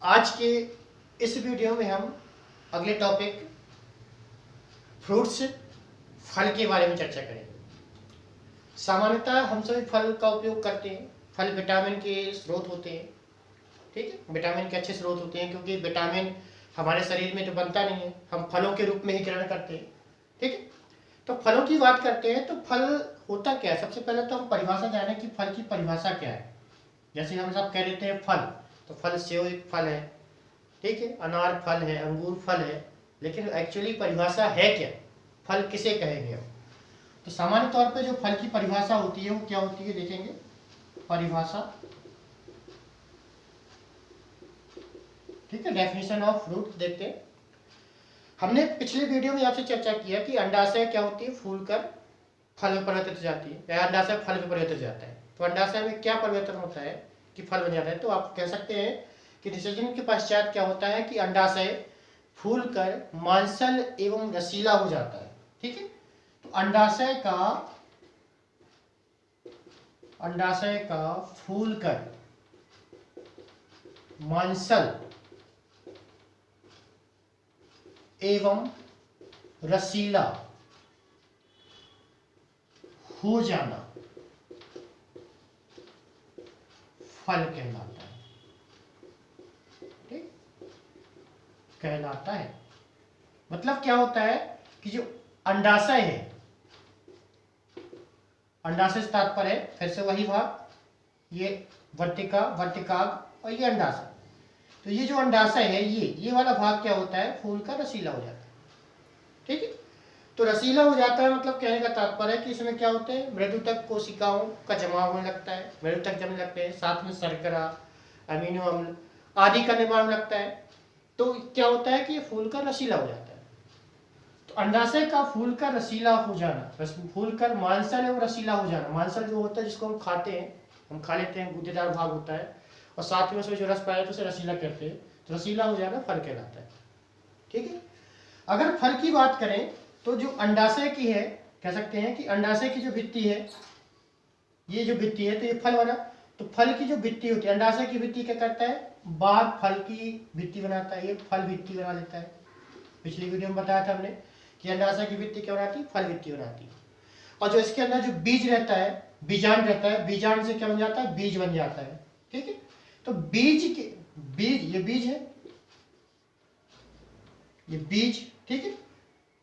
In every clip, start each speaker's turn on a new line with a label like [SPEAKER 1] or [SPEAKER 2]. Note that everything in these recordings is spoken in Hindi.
[SPEAKER 1] आज के इस वीडियो में हम अगले टॉपिक फ्रूट्स फल के बारे में चर्चा करेंगे। सामान्यतः हम सभी फल का उपयोग करते हैं। फल विटामिन के स्रोत होते हैं, ठीक है, विटामिन के अच्छे स्रोत होते हैं क्योंकि विटामिन हमारे शरीर में तो बनता नहीं है, हम फलों के रूप में ही ग्रहण करते हैं, ठीक है। तो फलों की बात करते हैं तो फल होता क्या है। सबसे पहले तो हम परिभाषा जानें कि फल की परिभाषा क्या है। जैसे हम सब कह देते हैं फल, तो फल सेव एक फल है, ठीक है, अनार फल है, अंगूर फल है, लेकिन एक्चुअली परिभाषा है क्या, फल किसे कहेंगे हम। तो सामान्य तौर पे जो फल की परिभाषा होती है वो क्या होती है, देखेंगे परिभाषा, ठीक है, डेफिनेशन ऑफ फ्रूट देखते हैं। हमने पिछले वीडियो में आपसे चर्चा किया कि अंडाशय क्या होती है, फूलकर फल में परिवर्तित हो जाती है, या अंडाशय फल में परिवर्तित हो जाता है। तो अंडाशय में क्या परिवर्तन होता है कि फल बन जाता है। तो आप कह सकते हैं कि निषेचन के पश्चात क्या होता है कि अंडाशय फूलकर मांसल एवं रसीला हो जाता है, ठीक है। तो अंडाशय का फूलकर मांसल एवं रसीला हो जाना फल कहलाता है, ठीक, कहलाता है। मतलब क्या होता है कि जो अंडाशय है, अंडाशय से तात्पर्य है फिर से वही भाग, ये वर्तिकाग और ये अंडाशय। तो ये जो अंडाशय है ये वाला भाग क्या होता है, फूलकर रसीला हो जाता है, ठीक है। तो रसीला हो जाता है मतलब कहने का तात्पर्य है कि इसमें क्या होते हैं, मृदु तक कोशिकाओं का जमाव होने लगता है, मृदु तक जमने लगते हैं, साथ में शर्करा, अमीनो अम्ल आदि का निर्माण लगता है। तो क्या होता है कि ये फूलकर रसीला हो जाता है। तो अंडाशय का फूलकर रसीला हो जाना, फूलकर मांसल एवं रसीला हो जाना। मांसल जो होता है जिसको हम खाते हैं, हम खा लेते हैं, गूदेदार भाग होता है, और साथ में उसमें जो रस पाया तो उसे रसीला कहते हैं। तो रसीला हो जाना फल कहलाता है, ठीक है। अगर फल की बात करें तो जो अंडाशय की है, कह सकते हैं कि अंडाशय की जो भित्ति है, ये जो भित्ति है, तो ये फल बना। तो फल की जो भित्ति होती है, अंडाशय की भित्ति क्या करता है, बाद फल की भित्ति बनाता है, ये फल भित्ति बना लेता है। पिछली वीडियो में बताया था हमने कि अंडाशय की भित्ति क्या बनाती है, फल भित्ति बनाती है। और जो इसके अंदर जो बीज रहता है, बीजांड रहता है, बीजांड से क्या बन जाता है, बीज बन जाता है, ठीक है। तो बीज ये बीज है, ये बीज, ठीक है।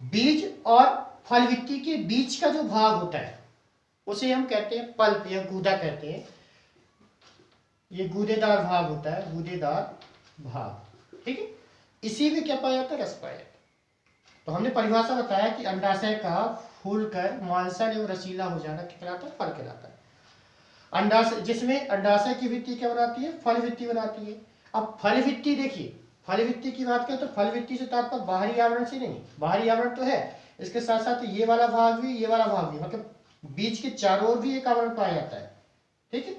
[SPEAKER 1] बीज और फल भित्ति के बीच का जो भाग होता है उसे हम कहते हैं पल्प या गूदा कहते हैं। ये गूदेदार भाग होता है, गूदेदार भाग, ठीक है। इसी में क्या पाया जाता है, रस पाया जाता है। तो हमने परिभाषा बताया कि अंडाशय का फूलकर मांसल एवं रसीला हो जाना क्या कहलाता है, फल कहलाता है। अंडाशय, जिसमें अंडाशय की भित्ति क्या बनाती है, फल भित्ति बनाती है। अब फल भित्ति देखिए, फल भित्ति की बात करें तो फल भित्ति से तात्पर्य बाहरी आवरण से नहीं, बाहरी आवरण तो है, इसके साथ साथ ये वाला भाग भी, ये वाला भाग भी, मतलब बीज के चारों ओर भी एक आवरण पाया जाता है, ठीक है।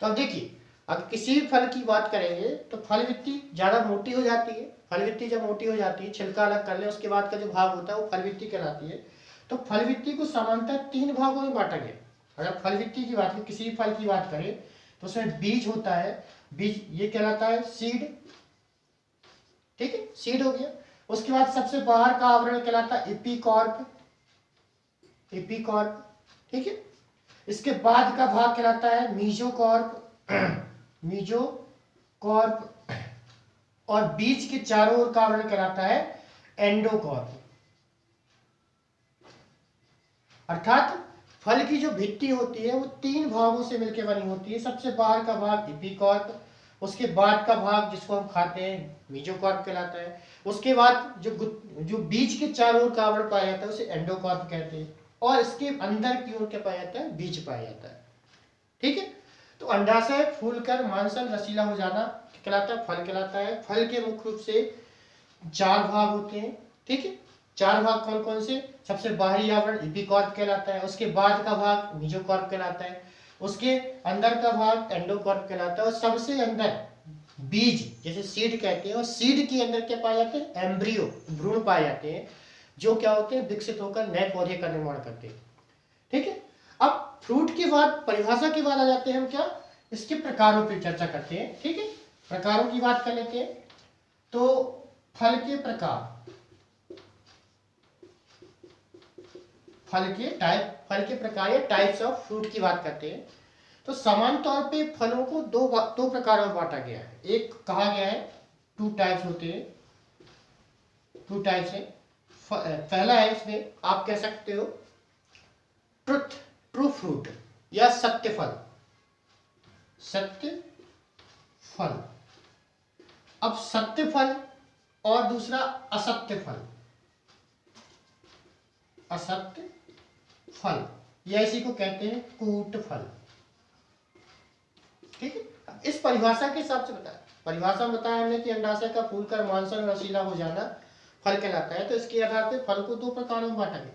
[SPEAKER 1] तो अब देखिए, अगर किसी भी फल की बात करेंगे तो फल भित्ति ज्यादा मोटी हो जाती है। फल भित्ति जब मोटी हो जाती है, छिलका अलग कर ले, उसके बाद का जो भाग होता है वो फल भित्ति कहलाती है। तो फल भित्ति को सामान्यतः 3 भागों में बांटा गया। अगर फल भित्ति की बात करें, किसी भी फल की बात करें तो उसमें बीज होता है, बीज ये कहलाता है सीड, ठीक है, सीड हो गया। उसके बाद सबसे बाहर का आवरण कहलाता है एपिकॉर्प, एपिकॉर्प, ठीक है। इसके बाद का भाग कहलाता है मीजोकॉर्प, मीजोकॉर्प, और बीज के चारों ओर का आवरण कहलाता है एंडोकॉर्प। अर्थात फल की जो भित्ति होती है वो 3 भागों से मिलकर बनी होती है। सबसे बाहर का भाग एपिकॉर्प, उसके बाद का भाग जिसको हम खाते हैं मीजोकॉर्प कहलाता है, उसके बाद जो बीज के चारों ओर का आवरण पाया जाता है उसे एंडोकॉर्प कहते हैं, और इसके अंदर की ओर क्या पाया जाता है, बीज पाया जाता है, ठीक है। तो अंडाशय फूलकर मांसल रसीला हो जाना कहलाता है, फल कहलाता है। फल के मुख्य रूप से 4 भाग होते हैं, ठीक है। 4 भाग कौन कौन से, सबसे बाहरी आवरण एपिकॉर्प कहलाता है, उसके बाद का भाग मीजोकॉर्प कहलाता है, उसके अंदर का भाग एंडोकॉर्प कहलाता है, और सबसे अंदर बीज जैसे सीड कहते हैं, और सीड के अंदर क्या पाए जाते हैं, एम्ब्रियो, भ्रूण पाए जाते हैं, जो क्या होते हैं, विकसित होकर नए पौधे का निर्माण करते हैं, ठीक है। अब फ्रूट के बाद परिभाषा के बाद आ जाते हैं हम क्या, इसके प्रकारों पर चर्चा करते हैं, ठीक है। प्रकारों की बात कर लेते हैं। तो फल के प्रकार, फल के प्रकार या टाइप्स ऑफ फ्रूट की बात करते हैं। तो सामान्य तौर पे फलों को दो प्रकारों में बांटा गया है। एक कहा गया है 2 टाइप्स होते हैं, 2 टाइप्स है। पहला है, इसमें आप कह सकते हो ट्रू फ्रूट या सत्य फल, सत्य फल। अब सत्य फल और दूसरा असत्य फल, असत्य फल, या इसी को कहते हैं कूट फल। ठीक है, इस परिभाषा के हिसाब से बताया, परिभाषा में बताया हमने कि अंडाशय का फूलकर मांसल रसीला हो जाना फल कहलाता है। तो इसके आधार पर फल को 2 प्रकारों में बांटा गया।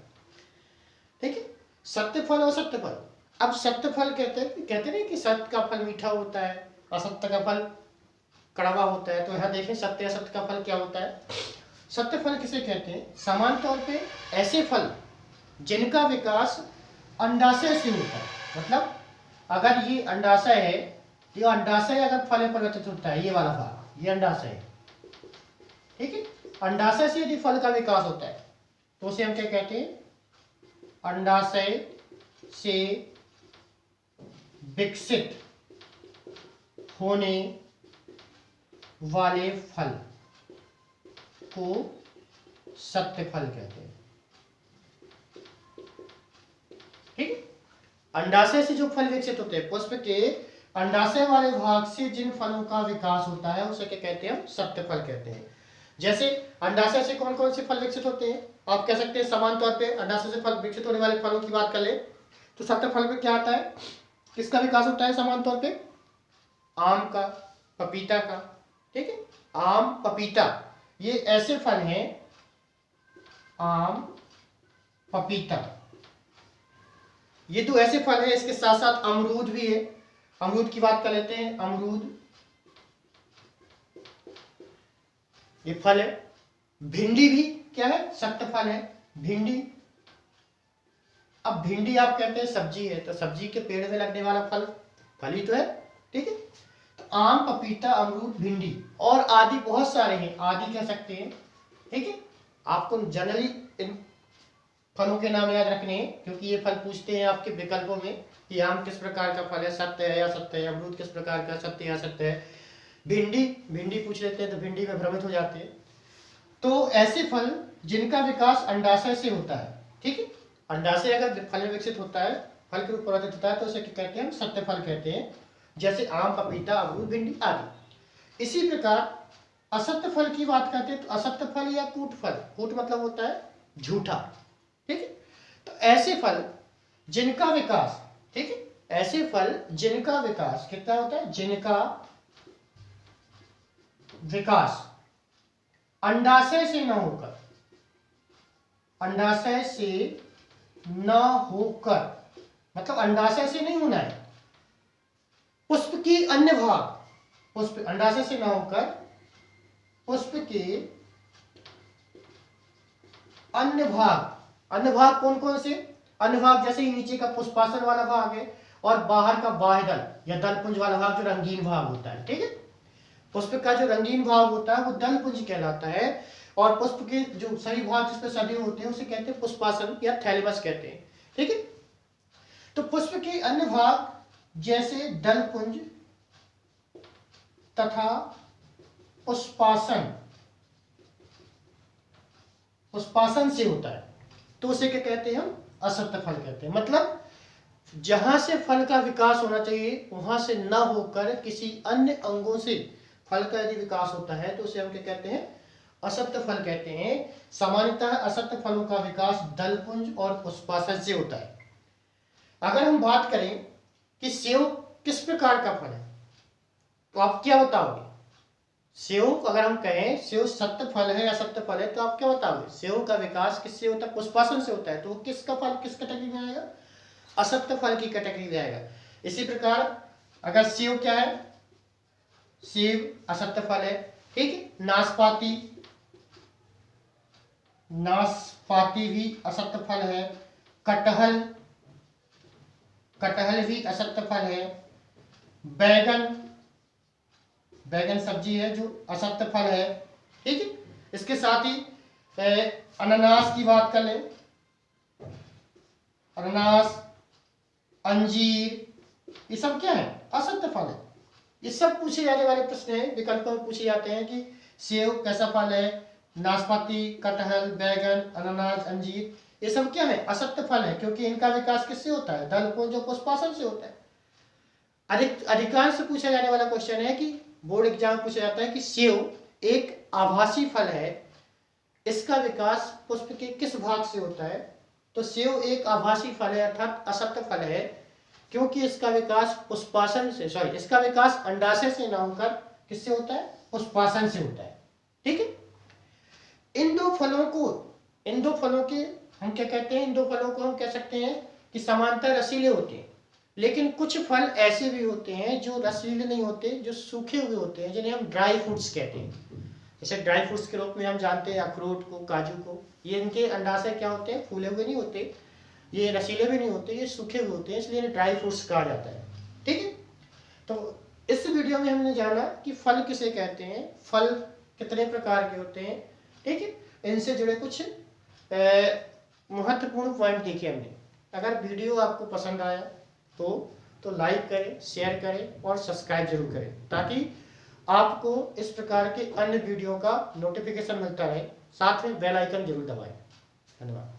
[SPEAKER 1] ठीक है, सत्य फल और असत्य फल। अब सत्य फल कहते नहीं कि सत्य का फल मीठा होता है, असत्य का फल कड़वा होता है। तो यहाँ देखें सत्य असत्य का फल क्या होता है। सत्य फल किसे कहते हैं? सामान्य तौर पे ऐसे फल जिनका विकास अंडाशय से होता है। मतलब अगर ये अंडाशय है, ये अंडाशय अगर फल में परिवर्तित होता है, ये वाला भाग, ये अंडाशय है। ठीक है, अंडाशय से यदि फल का विकास होता है तो उसे हम क्या कहते हैं? अंडाशय से विकसित होने वाले फल को सत्य फल कहते हैं। ठीक है, अंडाशय से जो फल विकसित होते हैं, पुष्प के अंडाशय वाले भाग से जिन फलों का विकास होता है उसे क्या कहते हैं? हम सत्य फल कहते हैं। जैसे अंडाशय से कौन कौन से फल विकसित होते हैं? आप कह सकते हैं समान तौर पे अंडाशय से फल विकसित होने वाले फलों की बात कर ले तो सत्य फल में क्या आता है? किसका विकास होता है समान तौर पे? आम का, पपीता का। ठीक है, आम, पपीता, ये ऐसे फल हैं, आम, पपीता, ये 2 ऐसे फल हैं। इसके साथ साथ अमरूद भी है। अमरूद की बात कर लेते हैं। अमरूद ये फल है। भिंडी भी क्या है? सत्य फल है, भिंडी। अब भिंडी आप कहते हैं सब्जी है, तो सब्जी के पेड़ में लगने वाला फल ही तो है। ठीक है, तो आम, पपीता, अमरूद, भिंडी और आदि बहुत सारे हैं, आदि कह सकते हैं। ठीक है, आपको जनरली इन फलों के नाम याद रखने हैं क्योंकि ये फल पूछते हैं आपके विकल्पों में कि आम किस प्रकार का फल है, सत्य है या असत्य है, अमरूद किस प्रकार का, सत्य या असत्य है। भिंडी पूछ लेते हैं तो भिंडी में भ्रमित हो जाते हैं। तो ऐसे फल जिनका विकास अंडाशय से होता है। ठीक है, अंडाशय अगर फल में विकसित होता है, फल के रूप परिवर्तित होता है तो उसे क्या कहते हैं? हम सत्य फल कहते हैं। जैसे आम, पपीता, अमरूद, भिंडी आदि। इसी प्रकार असत्य फल की बात करते हैं तो असत्य फल या कूट फल, कूट मतलब होता है झूठा। ठीक है, तो ऐसे फल जिनका विकास, ठीक है, ऐसे फल जिनका विकास कितना होता है? जिनका विकास अंडाशय से न होकर, अंडाशय से न होकर मतलब अंडाशय से नहीं होना है, पुष्प की अन्य भाग, पुष्प अंडाशय से न होकर पुष्प के अन्य भाग, अन्य भाग कौन कौन से? अन्य भाग जैसे ही नीचे का पुष्पासन वाला भाग है और बाहर का बाह्य दल या दलपुंज वाला भाग जो रंगीन भाग होता है। ठीक है, पुष्प का जो रंगीन भाग होता है वो दलपुंज कहलाता है और पुष्प के जो सभी भाग जिस पर सदे होते हैं उसे कहते हैं पुष्पासन या थैलेमस कहते हैं। ठीक है, तो पुष्प के अन्य भाग जैसे दलपुंज तथा पुष्पासन, पुष्पासन से होता है तो उसे क्या कहते हैं? हम असत्य फल कहते हैं। मतलब जहां से फल का विकास होना चाहिए वहां से न होकर किसी अन्य अंगों से फल का यदि विकास होता है तो उसे हम क्या कहते हैं? असत्य फल कहते हैं। सामान्यतः असत्य फलों का विकास दलपुंज और पुष्पासन से होता है। अगर हम बात करें कि सेव किस प्रकार का फल है तो आप क्या बताओगे? सेव अगर हम कहें सेव सत्य फल है या असत्य फल है तो आप क्या बताओगे? सेव का विकास किससे होता है? पुष्पासन से होता है, तो वो किसका फल किस कैटेगरी में आएगा? असत्य फल की कैटेगरी में आएगा। इसी प्रकार अगर सेव क्या है? सेव असत्य फल है। ठीक है, नाशपाती, नाशपाती भी असत्य फल है। कटहल, कटहल भी असत्य फल है। बैगन, बैगन सब्जी है जो असत्य फल है, ठीक है। इसके साथ ही अनानास की बात कर लें, अनानास, अंजीर, ये सब क्या है, असत्य फल है। ये सब पूछे जाने वाले प्रश्न हैं, विकल्पों में पूछे जाते हैं कि सेब कैसा फल है, नाशपाती, कटहल, बैगन, अनानास, अंजीर, ये सब क्या है, असत्य फल है, क्योंकि इनका विकास किससे होता है, दलपुंज और पुष्पासन से होता है। अधिकांश पूछा जाने वाला क्वेश्चन है कि बोर्ड एग्जाम पूछा जाता है कि सेब एक आभासी फल है, इसका विकास पुष्प के किस भाग से होता है। तो सेब एक आभासी फल है अर्थात असत्य फल है, क्योंकि इसका विकास पुष्पासन से, सॉरी, इसका विकास अंडाशय से ना होकर किससे होता है, पुष्पासन से होता है, ठीक है। इन दो फलों के हम क्या कहते हैं, इन दो फलों को हम कह सकते हैं कि समांतर रसीले होते हैं, लेकिन कुछ फल ऐसे भी होते हैं जो रसीले नहीं होते, जो सूखे हुए होते हैं, जिन्हें हम ड्राई फ्रूट्स कहते हैं। जैसे ड्राई फ्रूट्स के रूप में हम जानते हैं अखरोट को, काजू को, ये इनके अंडाशय क्या होते हैं, फूले हुए नहीं होते, ये रसीले भी नहीं होते, ये सूखे हुए होते हैं, इसलिए इन्हें ड्राई फ्रूट्स कहा जाता है, ठीक है। तो इस वीडियो में हमने जाना कि फल किसे कहते हैं, फल कितने प्रकार के होते हैं, ठीक है। इनसे जुड़े कुछ महत्वपूर्ण पॉइंट देखे हमने। अगर वीडियो आपको पसंद आया तो लाइक करें, शेयर करें और सब्सक्राइब जरूर करें, ताकि आपको इस प्रकार के अन्य वीडियो का नोटिफिकेशन मिलता रहे। साथ में बेल आइकन जरूर दबाएं। धन्यवाद।